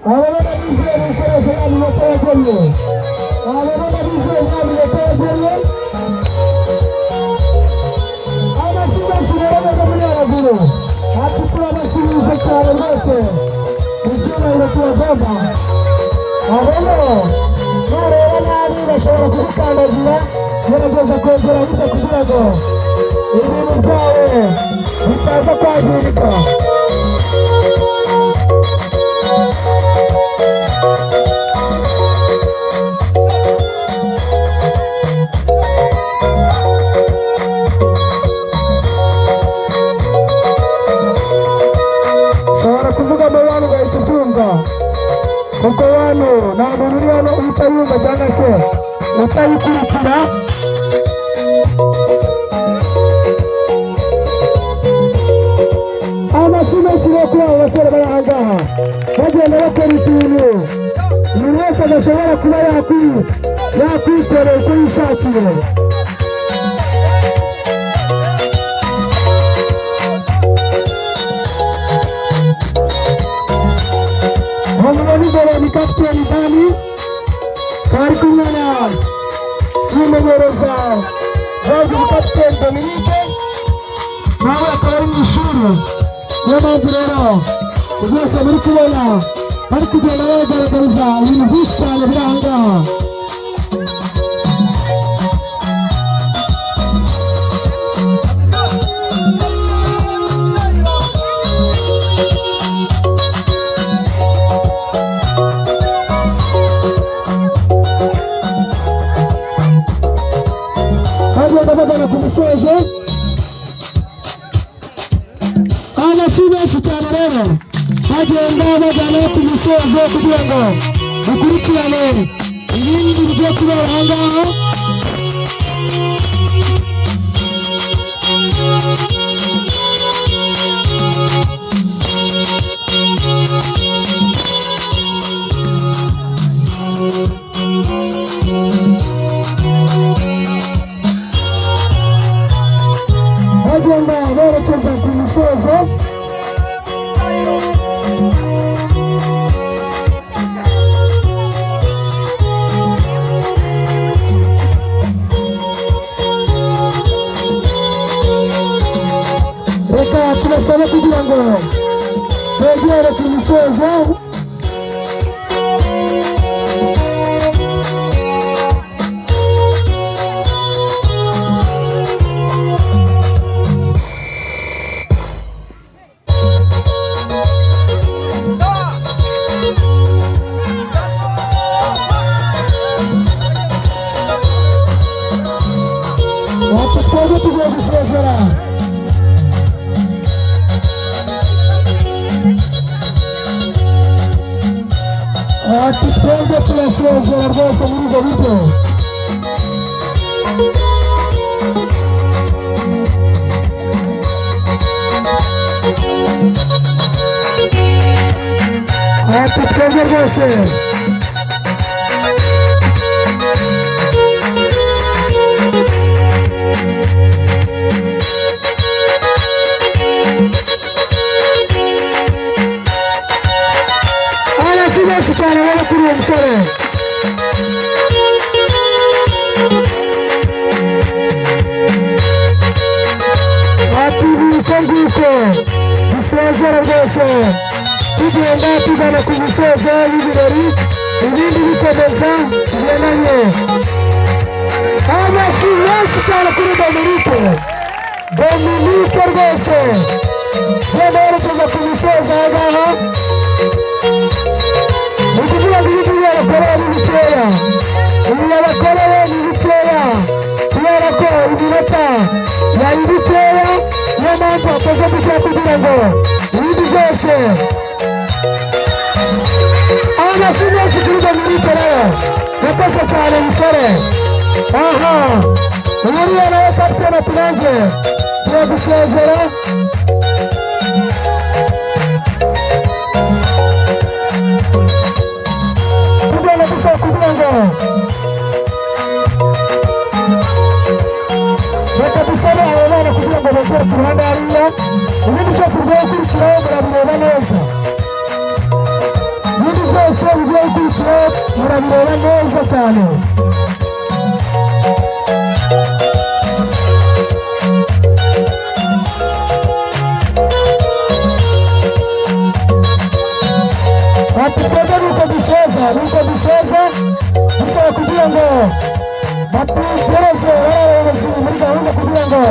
ababona bizeye gukoresha ya minota yagenwe, ababona bizeye ya minota yagenwe, amashyi rero neza muri Nyaruguru, ati turabasubije cyane rwose mu cyubahiro tubagomba. Abona nureba nabi bashobora kugukandagira, gerageza kongera bite kugira ngo ibintu byawe bitaza kwangirika. Ushobora kuvuga abantu ugahita ubyumva, kuko hano nta muntu uri hano uhita yumva cyangwa se utayikurikira. Amashyi menshi yo kuri abo basore bari aha ngaha bagenda bakora ikintu umuntu wese adashobora kuba yakwikorera uko yishakiye. Imbere ni kapiteni Dani kari kumwe na yimenyereza babwi kapiteni Dominique nawe akaba ari mu ishuri. Niyo mpamvu rero byose muri kubona bari kugenda bagaragariza ibintu byinshi cyane biri aha ngaha. Bagana ku musozo, amashyi menshi cyane rero bagenda bagana ku musozo kugira ngo bakurikirane ibindi bigiye kubera aha ngaha. Bagenda berekeza ku musozo, reka tubasabe kugira ngo begere ku musozo. Twebwe tugiye gusezera, twebwe turasezera rwose muri ubwo buryo. Twebwe rwose benshi cyane bari kuri uwo musore. Ati biko nguko dusezera rwose tugenda tugana ku musozo w'ibirori, ibindi bikomeza tugendanye. Amashyi menshi cyane kuri Dominique rwose genda yerekeza ku musozo aha ngaha. Ukuvuga ngo ibintu yabakoreye ni bikeya, ibi yabakoreye ni bikeya kubera ko iminota yari bikeya, niyo mpamvu akoze gutya kugira ngo ibindi byose. Amashyi menshi kuri Dominique rero yakoze cyane musore. Aha uriya nawe kapiteni ati nanjye tugiye gusezera. Kugira ngo reka dusabe abo bana kugira ngo bagere ku ruhande hariya, ibindi byose bigiye gukurikiraho murabireba neza. murabireba neza cyane. Twebwe nuko dusoza dusaba kugira ngo batugereze abayobozi muri gahunda kugira ngo